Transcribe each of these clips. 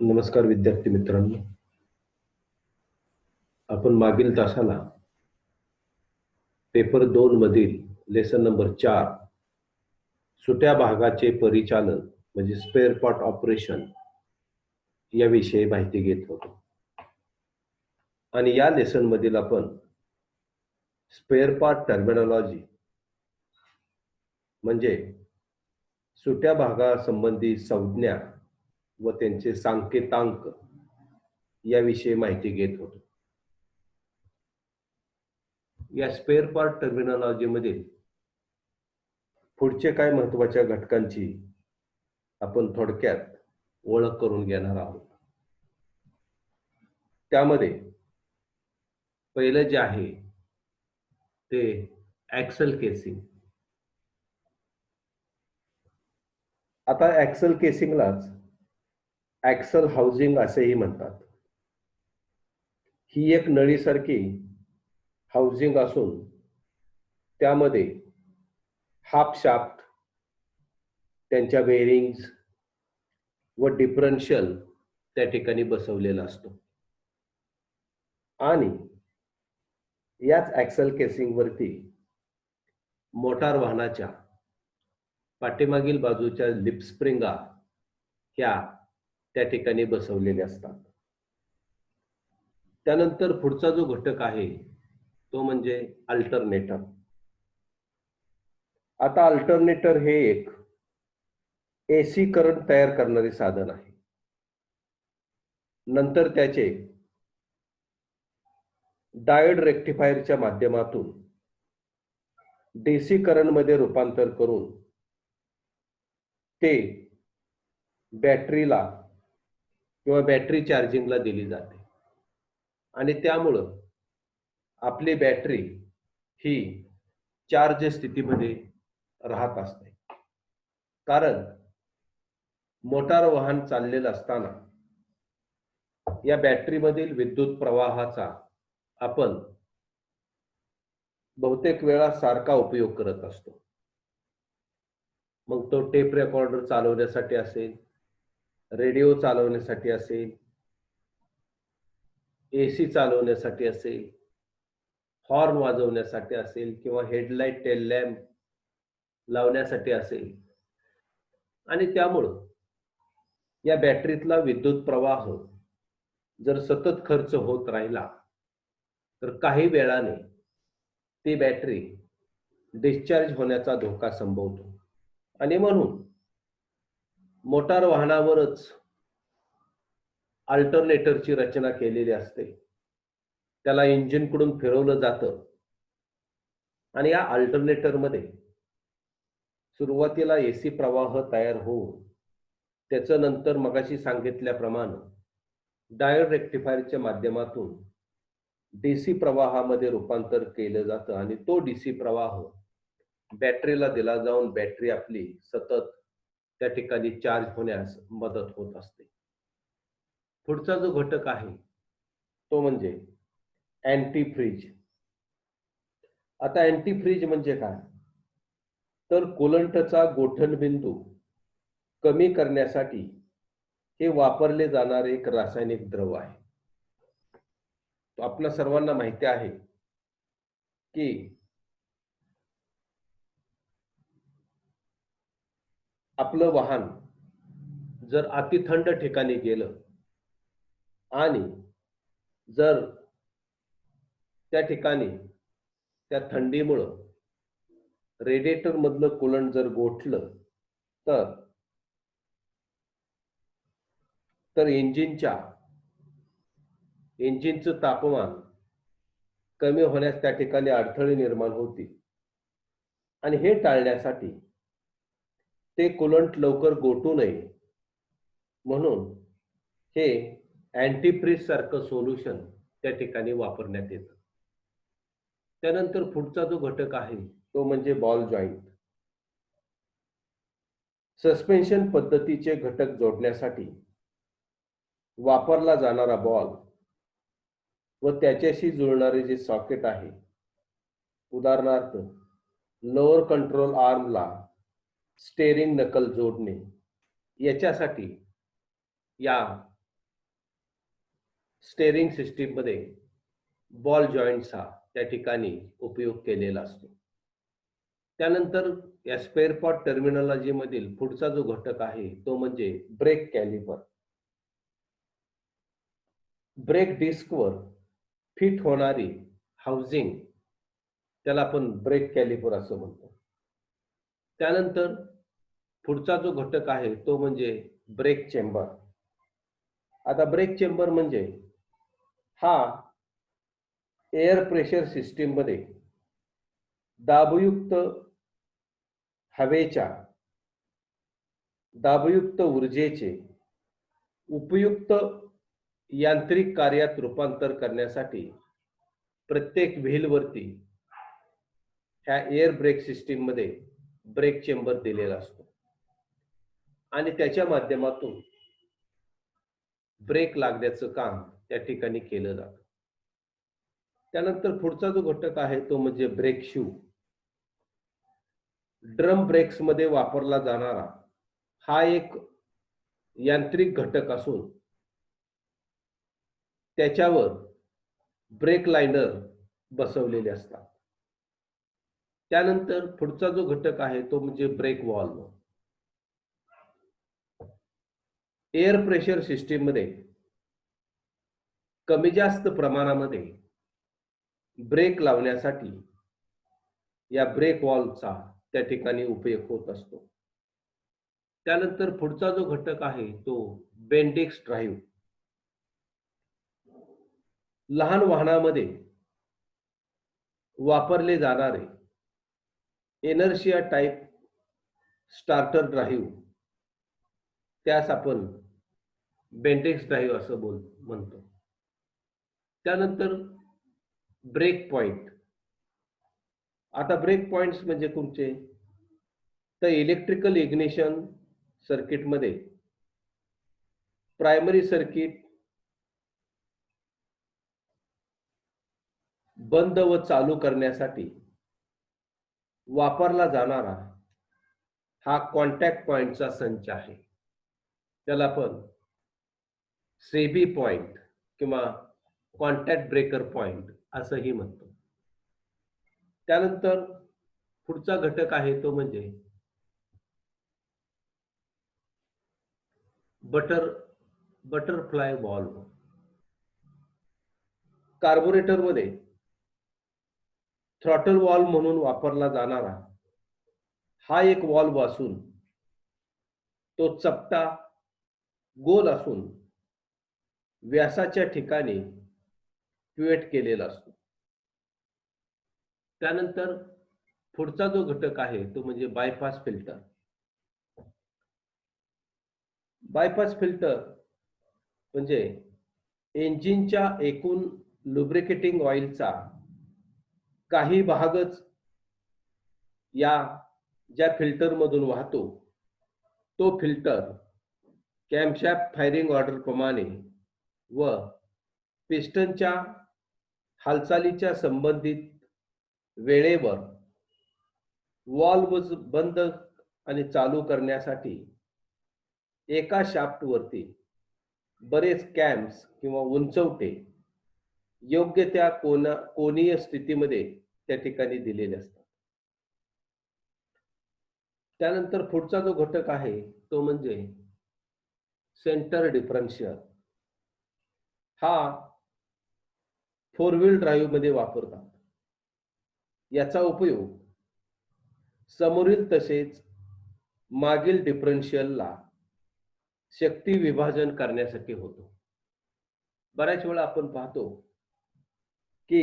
नमस्कार विद्यार्थी मित्रांनो. आपण मागील तासाला पेपर 2 मधील लेसन नंबर 4 सुट्या भागाचे परिचालन म्हणजे स्पेअर पार्ट ऑपरेशन याविषयी माहिती घेत होतो. आणि या लेसन मधील आपण स्पेअर पार्ट टर्मिनॉलॉजी म्हणजे सुट्या भागासंबंधी संज्ञा व त्यांचे सांकेतांक याविषयी माहिती घेत होतो. या स्पेअर पार्ट टर्मिनॉलॉजी मध्ये पुढचे काय महत्वाच्या घटकांची आपण थोडक्यात ओळख करून घेणार आहोत. त्यामध्ये पहिलं जे आहे ते ऍक्सल केसिंग. आता ऍक्सल केसिंगलाच ऍक्सल हाऊसिंग असेही म्हणतात. ही एक नळीसारखी हाऊसिंग असून त्यामध्ये हाफ शाफ्ट, त्यांच्या बेरिंग्स व डिफरन्शियल त्या ठिकाणी बसवलेला असतो. आणि याच ऍक्सल केसिंग वरती मोटार वाहनाच्या पाठीमागील बाजूच्या लिप स्प्रिंगा ह्या त्या ठिकाणी बसवलेल्या असतात. त्यानंतर पुढचा जो घटक आहे तो म्हणजे अल्टरनेटर. आता अल्टरनेटर हे एक एसी करंट तयार करणारे साधन आहे. नंतर त्याचे डायोड रेक्टिफायरच्या माध्यमातून डीसी करंट मध्ये रूपांतर करून ते बॅटरीला किंवा बॅटरी चार्जिंगला दिली जाते आणि त्यामुळं आपली बॅटरी ही चार्ज स्थितीमध्ये राहत असते. कारण मोटार वाहन चाललेलं असताना या बॅटरीमधील विद्युत प्रवाहाचा आपण बहुतेक वेळा सारखा उपयोग करत असतो. मग तो टेप रेकॉर्डर चालवण्यासाठी असेल, रेडिओ चालवण्यासाठी असेल, एसी चालवण्यासाठी असेल, हॉर्न वाजवण्यासाठी असेल किंवा हेडलाइट टेल लॅम्प लावण्यासाठी असेल. आणि त्यामुळं या बॅटरीतला विद्युत प्रवाह जर सतत खर्च होत राहिला तर काही वेळाने ती बॅटरी डिस्चार्ज होण्याचा धोका संभवतो. आणि म्हणून मोटार वाहनावरच अल्टरनेटरची रचना केलेली असते. त्याला इंजिनकडून फिरवलं जातं आणि या अल्टरनेटरमध्ये सुरुवातीला एसी प्रवाह तयार होऊन त्याचं नंतर मगाशी सांगितल्याप्रमाणे डायोड रेक्टिफायरच्या माध्यमातून डीसी प्रवाहामध्ये रूपांतर केलं जातं आणि तो डीसी प्रवाह बॅटरीला दिला जाऊन बॅटरी आपली सतत त्या ठिकाणी चार्ज होण्यास मदत होत असते. पुढचा जो घटक आहे तो म्हणजे अँटी फ्रीज. आता अँटी फ्रीज म्हणजे काय? तर कूलंटचा गोठणबिंदू कमी करण्यासाठी हे वापरले जाणारे एक रासायनिक द्रव आहे. तो आपल्या सर्वांना माहिती आहे की आपलं वाहन जर अति थंड ठिकाणी गेलं आणि जर त्या ठिकाणी त्या थंडीमुळं रेडिएटर मधलं कूलंट जर गोठलं तर इंजिनचं तापमान कमी होण्यास त्या ठिकाणी अडथळे निर्माण होतील. आणि हे टाळण्यासाठी ते कूलंट लवकर गोठू नये म्हणून हे अँटीफ्रीज सारखं सोल्युशन त्या ठिकाणी वापरण्यात येतं. त्यानंतर पुढचा जो घटक आहे तो म्हणजे बॉल जॉईंट. सस्पेन्शन पद्धतीचे घटक जोडण्यासाठी वापरला जाणारा बॉल व त्याच्याशी जुळणारे जे सॉकेट आहे, उदाहरणार्थ लोअर कंट्रोल आर्मला स्टेरिंग नकल जोडणे, याच्यासाठी या स्टेअरिंग सिस्टीम मध्ये बॉल जॉईंट्सचा त्या ठिकाणी उपयोग केलेला असतो. त्यानंतर या स्पेअर पार्ट टर्मिनॉलॉजी मधील पुढचा जो घटक आहे तो म्हणजे ब्रेक कॅलिपर. ब्रेक डिस्कवर फिट होणारी हाऊसिंग त्याला आपण ब्रेक कॅलिपर असं म्हणतो. त्यानंतर पुढचा जो घटक आहे तो म्हणजे ब्रेक चेंबर. आता ब्रेक चेंबर म्हणजे हा एअर प्रेशर सिस्टीम मध्ये दाबयुक्त हवेच्या दाबयुक्त ऊर्जेचे उपयुक्त यांत्रिक कार्यात रूपांतर करण्यासाठी प्रत्येक व्हीलवरती ह्या एअर ब्रेक सिस्टीम मध्ये ब्रेक चेंबर दिलेला असतो आणि त्याच्या माध्यमातून ब्रेक लागण्याचं काम त्या ठिकाणी केलं जातं. त्यानंतर पुढचा जो घटक आहे तो म्हणजे ब्रेक शू. ड्रम ब्रेक्स मध्ये वापरला जाणारा हा एक यांत्रिक घटक असून त्याच्यावर ब्रेक लाइनर बसवलेले असतात. त्यानंतर पुढचा जो घटक आहे तो म्हणजे brake valve. Air pressure system मध्ये कमी जास्त प्रमाणामध्ये ब्रेक लावण्यासाठी या ब्रेक वॉल्वचा त्या ठिकाणी उपयोग होत असतो. त्यानंतर पुढचा जो घटक आहे तो बेंडिक्स ड्राईव्ह. लहान वाहनामध्ये वापरले जाणारे एनर्शिया टाइप स्टार्टर ड्राईव्ह त्यास आपण बेंडिक्स ड्राईव्ह असं म्हणतो. त्यानंतर ब्रेक पॉइंट. आता ब्रेक पॉइंट्स म्हणजे कोणते तर इलेक्ट्रिकल इग्निशन सर्किट मध्ये प्रायमरी सर्किट बंद व चालू करण्यासाठी वापरला जाणारा हा कॉन्टॅक्ट पॉइंटचा संच आहे. त्याला आपण सेबी पॉइंट किंवा कॉन्टॅक्ट ब्रेकर पॉइंट असंही म्हणतो. त्यानंतर पुढचा घटक आहे तो म्हणजे बटरफ्लाय वॉल्व. कार्बोरेटर मध्ये थ्रॉटल वॉल्व म्हणून वापरला जाणारा हा एक वॉल्व असून तो चपटा गोल असून व्यासाच्या ठिकाणी पिव्हेट केलेला असतो. त्यानंतर पुढचा जो घटक आहे तो म्हणजे बायपास फिल्टर. बायपास फिल्टर म्हणजे इंजिनच्या एकूण लुब्रिकेटिंग ऑइलचा काही भागच या ज्या फिल्टर मधून वाहतो तो फिल्टर कॅमशॅफ्ट फायरिंग ऑर्डर प्रमाणे व पिस्टनच्या हालचालीच्या संबंधित वेळेवर वॉल्व बंद आणि चालू करण्यासाठी एका शाफ्ट वरती बरेच कॅम्स किंवा उंचवटे योग्य त्या कोनीय स्थितीमध्ये त्या ठिकाणी दिलेले असतात. त्यानंतर पुढचा जो घटक आहे तो म्हणजे सेंटर डिफरन्शियल. हा 4 व्हील ड्राईव्ह मध्ये वापरतात. याचा उपयोग समोरील तसेच मागील डिफरन्शियलला शक्ती विभाजन करण्यासाठी होतो. बऱ्याच वेळा आपण पाहतो की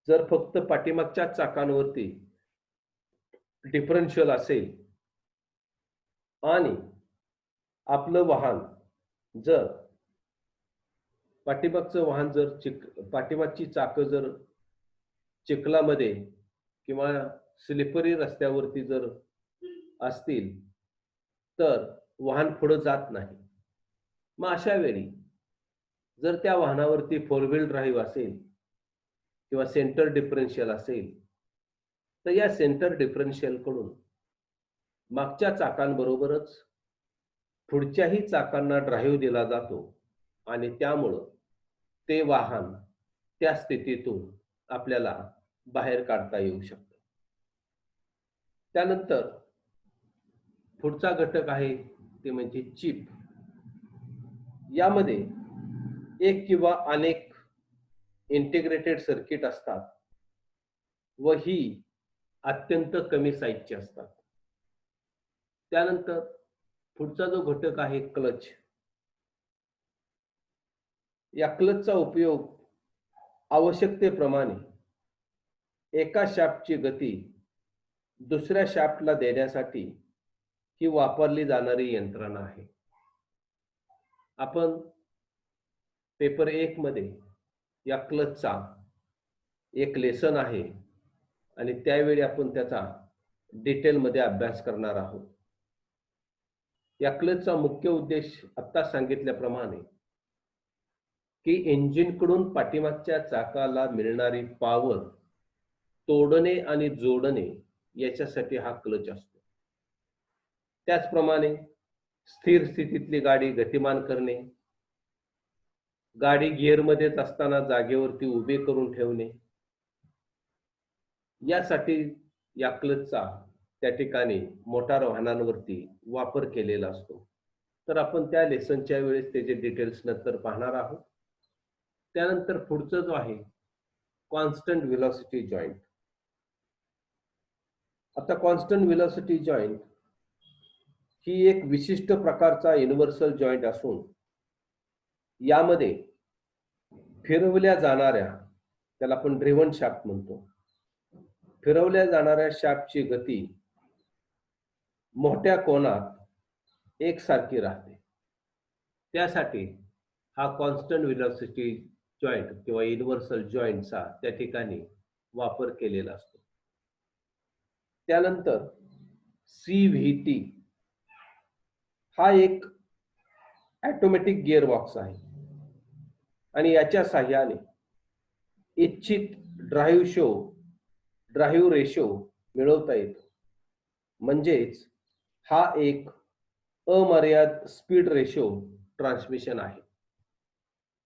जर फक्त पाठीमागच्या चाकांवरती डिफरन्शियल असेल आणि आपलं वाहन जर पाठीमागचं वाहन जर पाठीमागची चाकं जर चिखलामध्ये किंवा स्लिपरी रस्त्यावरती जर असतील तर वाहन पुढे जात नाही. मग अशा वेळी जर त्या वाहनावरती 4 व्हील ड्राईव्ह असेल किंवा सेंटर डिफरन्शियल असेल तर या सेंटर डिफरन्शियल कडून मागच्या चाकांबरोबरच पुढच्याही चाकांना ड्राईव्ह दिला जातो आणि त्यामुळं ते वाहन त्या स्थितीतून आपल्याला बाहेर काढता येऊ शकतं. त्यानंतर पुढचा घटक आहे ते म्हणजे चिप. यामध्ये एक किंवा अनेक इंटिग्रेटेड सर्किट असतात व ही अत्यंत कमी साईजची असतात. त्यानंतर पुढचा जो घटक आहे क्लच. या क्लचचा उपयोग आवश्यकतेप्रमाणे एका शाफ्टची गती दुसऱ्या शाफ्टला देण्यासाठी ही वापरली जाणारी यंत्रणा आहे. आपण पेपर 1 मध्ये या क्लचचा एक लेसन आहे आणि त्यावेळी आपण त्याचा डिटेलमध्ये अभ्यास करणार आहोत. या क्लचचा मुख्य उद्देश आत्ता सांगितल्याप्रमाणे की इंजिनकडून पाठीमागच्या चाकाला मिळणारी पॉवर तोडणे आणि जोडणे याच्यासाठी हा क्लच असतो. त्याचप्रमाणे स्थिर स्थितीतली गाडी गतिमान करणे, गाडी गिअरमध्येच असताना जागेवरती उभी करून ठेवणे, यासाठी या क्लचचा त्या ठिकाणी मोटार वाहनांवरती वापर केलेला असतो. तर आपण त्या लेसनच्या वेळेस त्याचे डिटेल्स नंतर पाहणार आहोत. त्यानंतर पुढचं जो आहे कॉन्स्टंट व्हेलॉसिटी जॉईंट. आता कॉन्स्टंट व्हेलॉसिटी जॉईंट ही एक विशिष्ट प्रकारचा युनिव्हर्सल जॉईंट असून यामध्ये फिरवल्या जाणाऱ्या, त्याला आपण ड्रिव्हन शाफ्ट म्हणतो, फिरवल्या जाणाऱ्या शाफ्टची गती मोठ्या कोनात एकसारखी राहते. त्यासाठी हा कॉन्स्टंट व्हेलॉसिटी जॉईंट किंवा युनिव्हर्सल जॉईंटचा त्या ठिकाणी वापर केलेला असतो. त्यानंतर CVT हा एक ऑटोमॅटिक गिअरबॉक्स आहे आणि याच्या साहाय्याने इच्छित ड्राईव्ह रेशो मिळवता येतो. म्हणजेच हा एक अमर्याद स्पीड रेशो ट्रान्समिशन आहे.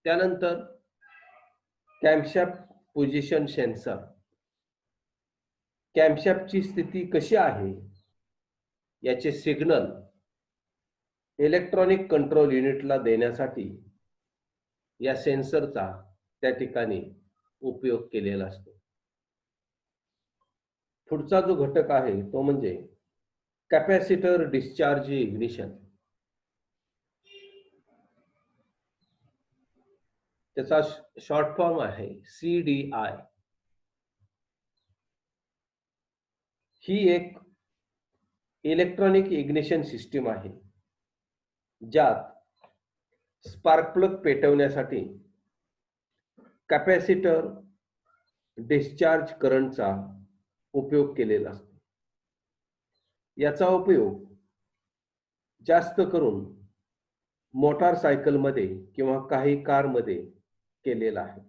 त्यानंतर कॅमशॅफ्ट पोझिशन सेन्सर. कॅमशॅफ्टची स्थिती कशी आहे याचे सिग्नल इलेक्ट्रॉनिक कंट्रोल युनिटला देण्यासाठी या सेन्सरचा त्या ठिकाणी उपयोग केलेला असतो. पुढचा जो घटक आहे तो म्हणजे कॅपॅसिटर डिस्चार्ज इग्निशन. त्याचा शॉर्ट फॉर्म आहे CDI. ही एक इलेक्ट्रॉनिक इग्निशन सिस्टीम आहे ज्यात स्पार्क प्लग पेटवण्यासाठी कॅपॅसिटर डिस्चार्ज करंटचा उपयोग केलेला असतो. याचा उपयोग जास्त करून मोटारसायकलमध्ये किंवा काही कारमध्ये केलेला आहे.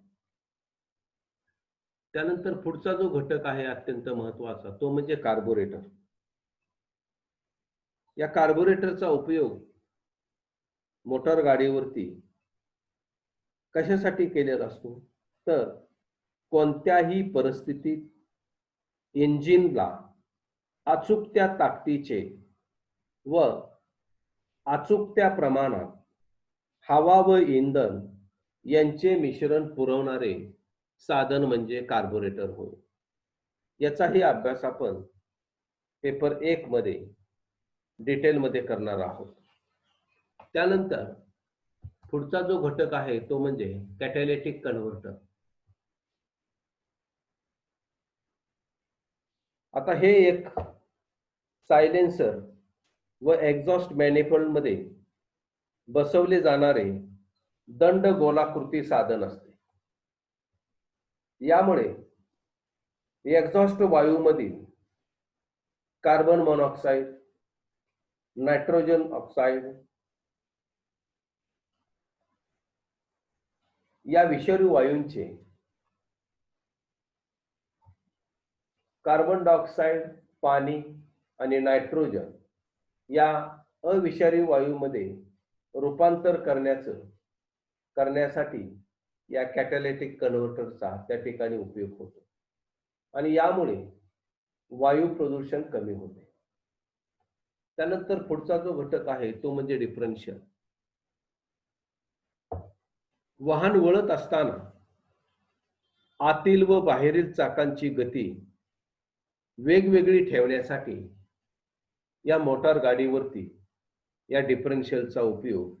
त्यानंतर पुढचा जो घटक आहे अत्यंत महत्त्वाचा तो म्हणजे कार्बोरेटर. या कार्बोरेटरचा उपयोग मोटार गाडीवरती कशासाठी केलेला असतो तर कोणत्याही परिस्थितीत इंजिनला अचूक त्या ताकदीचे व अचूक त्या प्रमाणात हवा व इंधन यांचे मिश्रण पुरवणारे साधन म्हणजे कार्बोरेटर होय. याचाही अभ्यास आपण पेपर 1 मध्ये डिटेलमध्ये करणार आहोत. त्यानंतर पुढचा जो घटक आहे तो म्हणजे कॅटॅलिटिक कन्व्हर्टर. आता हे एक सायलेन्सर व एक्झॉस्ट मॅनिफोल्ड मध्ये बसवले जाणारे दंड गोलाकृती साधन असते. यामुळे एक्झॉस्ट वायूमधील कार्बन मोनॉक्साईड, नायट्रोजन ऑक्साईड या विषारी वायूंचे कार्बन डायऑक्साईड, पाणी आणि नायट्रोजन या अविषारी वायूमध्ये रूपांतर करण्यासाठी या कॅटॅलिटिक कन्व्हर्टरचा त्या ठिकाणी उपयोग होतो आणि यामुळे वायू प्रदूषण कमी होते. त्यानंतर पुढचा जो घटक आहे तो म्हणजे डिफरन्शियल. वाहन वळत असताना आतील व बाहेरील चाकांची गती वेगवेगळी ठेवण्यासाठी या मोटार गाडीवरती या डिफरन्शियलचा उपयोग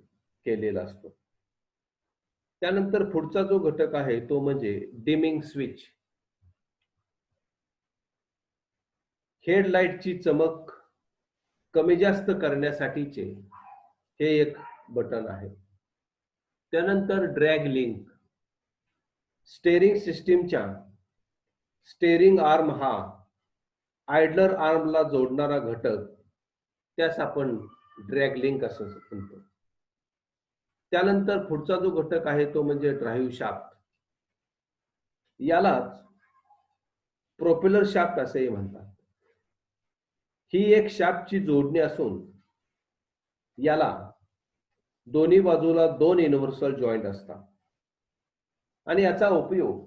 केलेला असतो. त्यानंतर पुढचा जो घटक आहे तो म्हणजे डिमिंग स्विच. हेडलाईटची चमक कमी जास्त करण्यासाठीचे हे एक बटन आहे. त्यानंतर ड्रॅग लिंक. स्टेरिंग सिस्टीमच्या स्टेरिंग आर्म हा आयडलर आर्मला जोडणारा घटक, त्यास आपण ड्रॅग लिंक असं म्हणतो. त्यानंतर पुढचा जो घटक आहे तो म्हणजे ड्राईव्ह शाफ्ट. यालाच प्रोपेलर शाफ्ट असेही म्हणतात. ही एक शाफ्टची जोडणी असून याला दोन्ही बाजूला 2 युनिव्हर्सल जॉईंट असतात आणि याचा उपयोग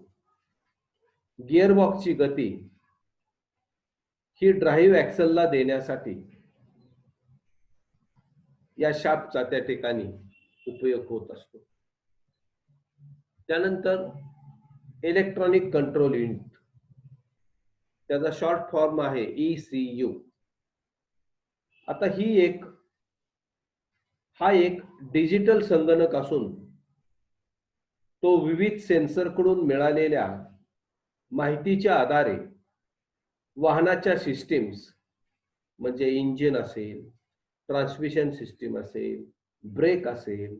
गिअरबॉक्सची गती ही ड्राईव्ह ऍक्सलला देण्यासाठी या शाफ्टचा त्या ठिकाणी उपयोग होत असतो. त्यानंतर इलेक्ट्रॉनिक कंट्रोल युनिट, त्याचा शॉर्ट फॉर्म आहे ECU. आता हा एक डिजिटल संगणक असून तो विविध सेन्सरकडून मिळालेल्या माहितीच्या आधारे वाहनाच्या सिस्टीम्स म्हणजे इंजिन असेल, ट्रान्समिशन सिस्टीम असेल, ब्रेक असेल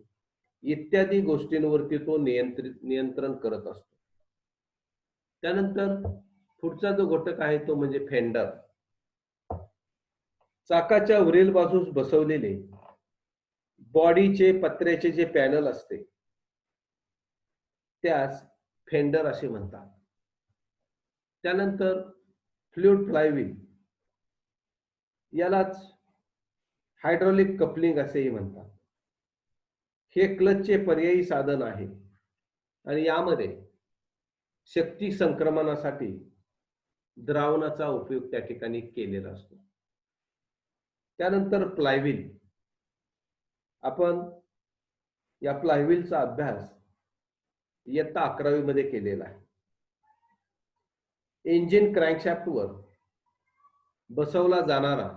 इत्यादी गोष्टींवरती तो नियंत्रण करत असतो. त्यानंतर पुढचा जो घटक आहे तो म्हणजे फेंडर. चाकाच्या वरील बाजूस बसवलेले बॉडीचे पत्र्याचे जे पॅनल असते त्यास फेंडर असे म्हणतात. त्यानंतर फ्लुइड फ्लायव्हील, यालाच हायड्रॉलिक कपलिंग असेही म्हणतात. हे क्लचचे पर्यायी साधन आहे आणि यामध्ये शक्ती संक्रमणासाठी द्रावणाचा उपयोग त्या ठिकाणी केलेला असतो. त्यानंतर फ्लायव्हील. आपण या फ्लायव्हीलचा अभ्यास इयत्ता 11वी मध्ये केलेला आहे. इंजिन क्रँकशाफ्टवर बसवला जाणारा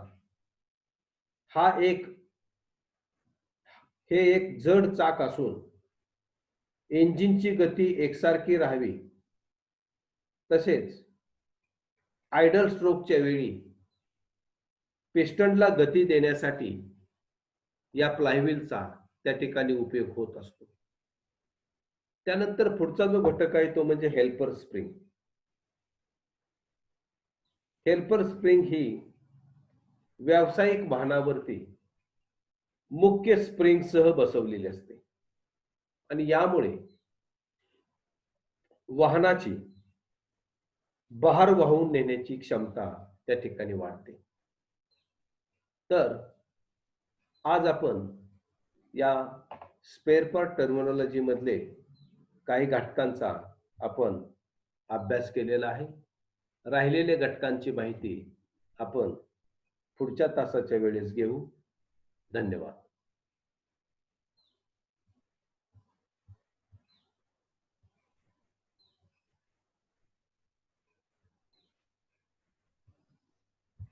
हे एक जड चाक असून इंजिनची गती एकसारखी राहावी तसेच आयडल स्ट्रोकच्या वेळी पिस्टनला गती देण्यासाठी या फ्लायव्हीलचा त्या ठिकाणी उपयोग होत असतो. त्यानंतर पुढचा जो घटक आहे तो म्हणजे हेल्पर स्प्रिंग. हेल्पर स्प्रिंग ही व्यावसायिक वाहनावरती मुख्य स्प्रिंग सह बसवलेली असते आणि यामुळे वाहनाची भार वाहून नेण्याची क्षमता त्या ठिकाणी वाढते. तर आज आपण या स्पेअर पार्ट टर्मिनॉलॉजी मधले काही घटकांचा आपण अभ्यास केलेला आहे. राहिलेल्या घटकांची माहिती आपण पुढच्या तासाच्या वेळेस घेऊ. धन्यवाद.